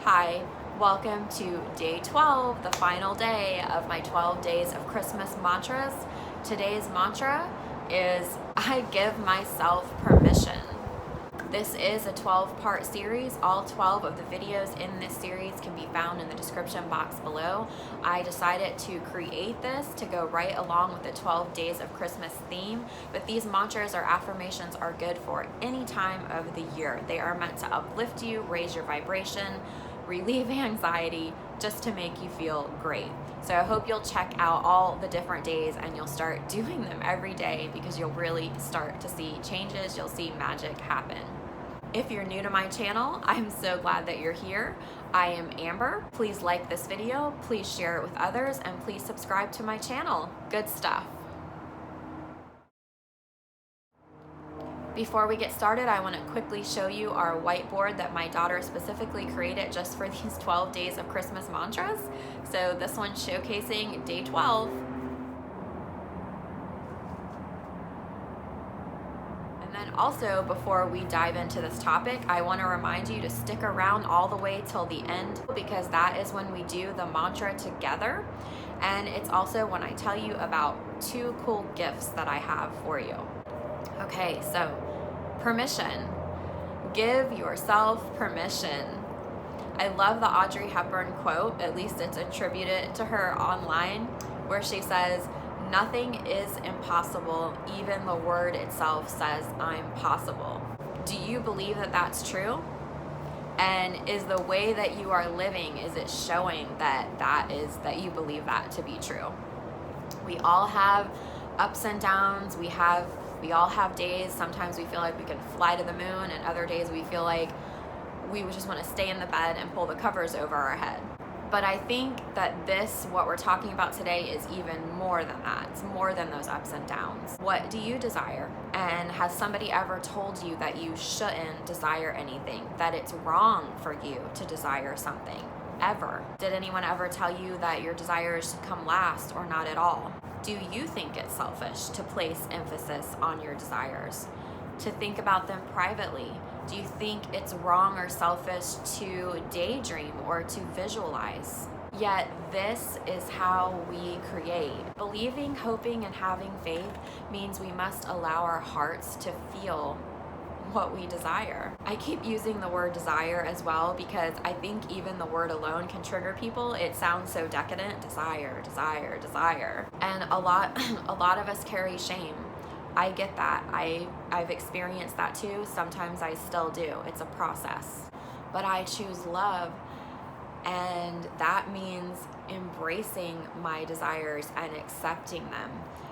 Hi, welcome to day 12, the final day of my 12 days of Christmas mantras. Today's mantra is I give myself permission. This is a 12-part series. All 12 of the videos in this series can be found in the description box below. I decided to create this to go right along with the 12 days of Christmas theme, but these mantras or affirmations are good for any time of the year. They are meant to uplift you, raise your vibration, relieve anxiety, just to make you feel great. So I hope you'll check out all the different days and you'll start doing them every day, because you'll really start to see changes. You'll see magic happen. If you're new to my channel, I'm so glad that you're here. I am Amber. Please like this video, please share it with others, and please subscribe to my channel. Good stuff. Before we get started, I want to quickly show you our whiteboard that my daughter specifically created just for these 12 days of Christmas mantras. So this one's showcasing day 12. And then also, before we dive into this topic, I want to remind you to stick around all the way till the end, because that is when we do the mantra together. And it's also when I tell you about 2 cool gifts that I have for you. Okay, so permission. Give yourself permission. I love the Audrey Hepburn quote, at least it's attributed to her online, where she says, "Nothing is impossible, even the word itself says I'm possible." Do you believe that that's true? And is the way that you are living, is it showing that you believe that to be true? We all have ups and downs. We all have days. Sometimes we feel like we can fly to the moon, and other days we feel like we would just want to stay in the bed and pull the covers over our head. But I think that what we're talking about today, is even more than that. It's more than those ups and downs. What do you desire? And has somebody ever told you that you shouldn't desire anything, that it's wrong for you to desire something? Ever? Did anyone ever tell you that your desires should come last or not at all? Do you think it's selfish to place emphasis on your desires, to think about them privately? Do you think it's wrong or selfish to daydream or to visualize? Yet this is how we create. Believing, hoping, and having faith means we must allow our hearts to feel what we desire. I keep using the word desire as well, because I think even the word alone can trigger people. It sounds so decadent. Desire, desire, desire. And a lot of us carry shame. I get that. I've experienced that too. Sometimes I still do. It's a process. But I choose love, and that means embracing my desires and accepting them.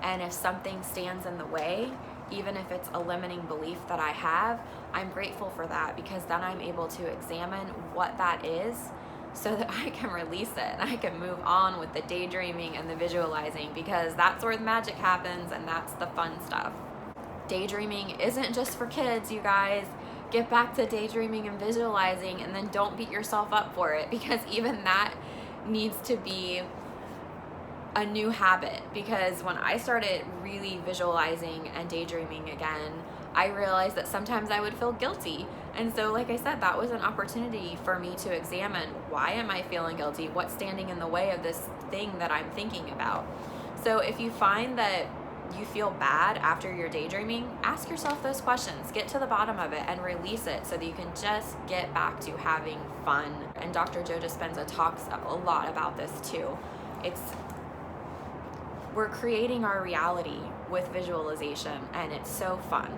And if something stands in the way, even if it's a limiting belief that I have, I'm grateful for that, because then I'm able to examine what that is, so that I can release it and I can move on with the daydreaming and the visualizing, because that's where the magic happens and that's the fun stuff. Daydreaming isn't just for kids, you guys. Get back to daydreaming and visualizing, and then don't beat yourself up for it, because even that needs to be a new habit. Because when I started really visualizing and daydreaming again, I realized that sometimes I would feel guilty. And so, like I said, that was an opportunity for me to examine, why am I feeling guilty? What's standing in the way of this thing that I'm thinking about? So if you find that you feel bad after you're daydreaming, ask yourself those questions, get to the bottom of it, and release it, so that you can just get back to having fun. And Dr. Joe Dispenza talks a lot about this too. We're creating our reality with visualization, and it's so fun.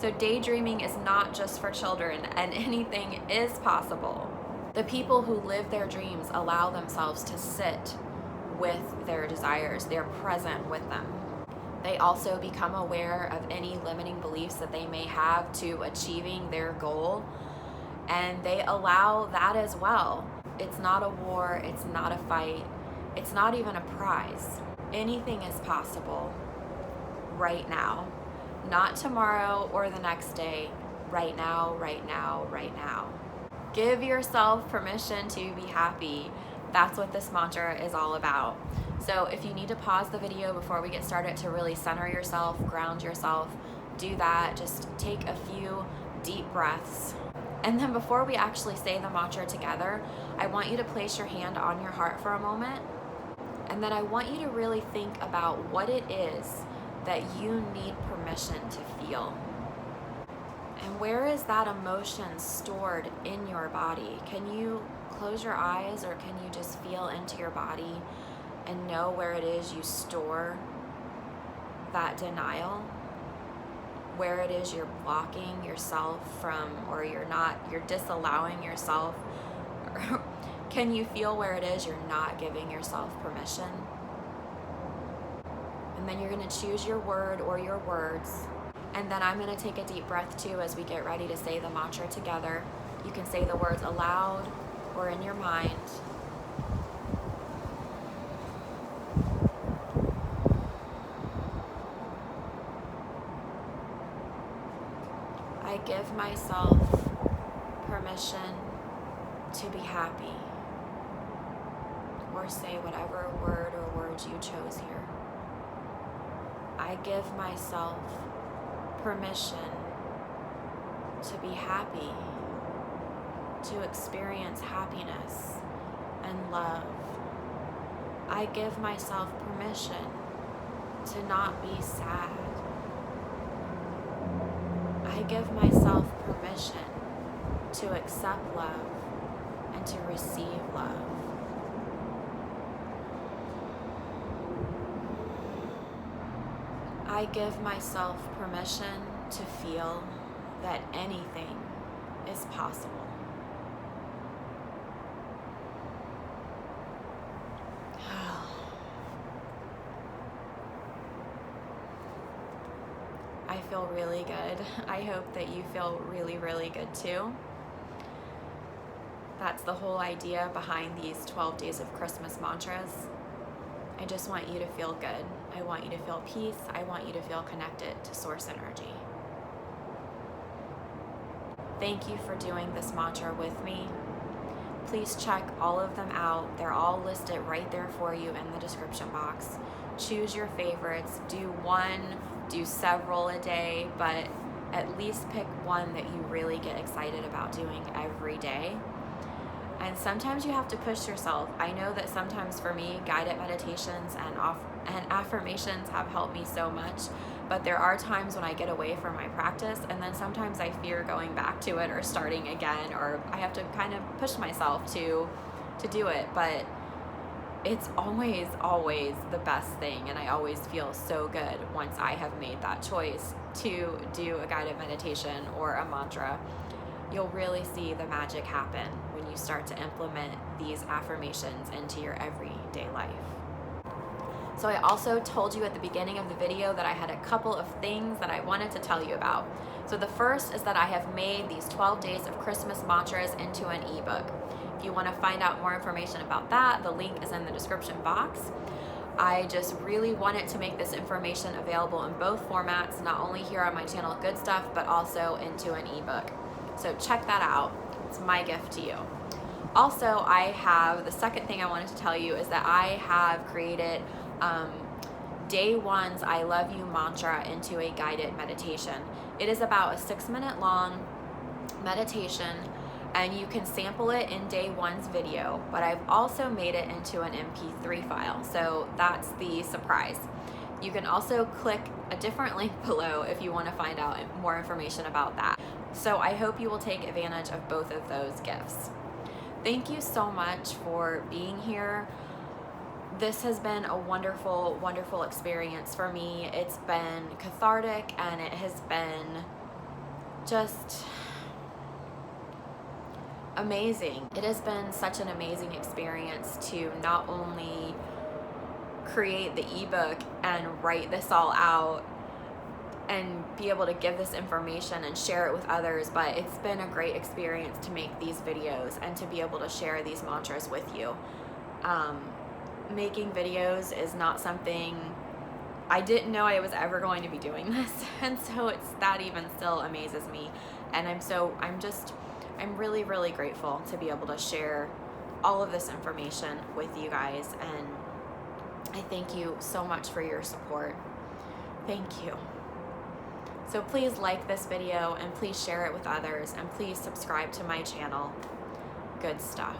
So daydreaming is not just for children, and anything is possible. The people who live their dreams allow themselves to sit with their desires. They're present with them. They also become aware of any limiting beliefs that they may have to achieving their goal, and they allow that as well. It's not a war, it's not a fight, it's not even a prize. Anything is possible right now, not tomorrow or the next day, right now, right now, right now. Give yourself permission to be happy. That's what this mantra is all about. So if you need to pause the video before we get started to really center yourself, ground yourself, do that. Just take a few deep breaths And then before we actually say the mantra together, I want you to place your hand on your heart for a moment. And then I want you to really think about what it is that you need permission to feel. And where is that emotion stored in your body? Can you close your eyes, or can you just feel into your body and know where it is you store that denial? Where it is you're blocking yourself from, or you're disallowing yourself? Can you feel where it is you're not giving yourself permission? And then you're going to choose your word or your words. And then I'm going to take a deep breath too as we get ready to say the mantra together. You can say the words aloud or in your mind. I give myself permission to be happy. Or say whatever word or words you chose here. I give myself permission to be happy, to experience happiness and love. I give myself permission to not be sad. I give myself permission to accept love and to receive love. I give myself permission to feel that anything is possible. I feel really good. I hope that you feel really, really good too. That's the whole idea behind these 12 days of Christmas mantras. I just want you to feel good. I want you to feel peace. I want you to feel connected to source energy. Thank you for doing this mantra with me. Please check all of them out. They're all listed right there for you in the description box. Choose your favorites. Do one, do several a day, but at least pick one that you really get excited about doing every day. And sometimes you have to push yourself. I know that sometimes for me, guided meditations and affirmations have helped me so much, but there are times when I get away from my practice, and then sometimes I fear going back to it or starting again, or I have to kind of push myself to do it. But it's always the best thing, and I always feel so good once I have made that choice to do a guided meditation or a mantra. You'll really see the magic happen when you start to implement these affirmations into your everyday life. So I also told you at the beginning of the video that I had a couple of things that I wanted to tell you about. So the first is that I have made these 12 days of Christmas mantras into an ebook. If you want to find out more information about that, the link is in the description box. I just really wanted to make this information available in both formats, not only here on my channel Good Stuff, but also into an ebook. So check that out. It's my gift to you. Also, the second thing I wanted to tell you is that I have created Day One's I Love You mantra into a guided meditation. It is about a 6-minute long meditation, and you can sample it in Day One's video, but I've also made it into an MP3 file, so that's the surprise. You can also click a different link below if you want to find out more information about that. So I hope you will take advantage of both of those gifts. Thank you so much for being here. This has been a wonderful, wonderful experience for me. It's been cathartic, and it has been just amazing. It has been such an amazing experience to not only create the ebook and write this all out and be able to give this information and share it with others, but it's been a great experience to make these videos and to be able to share these mantras with you. Making videos is not something I didn't know I was ever going to be doing this, and so that even still amazes me. And I'm really, really grateful to be able to share all of this information with you guys, and I thank you so much for your support. Thank you. So please like this video and please share it with others and please subscribe to my channel. Good stuff.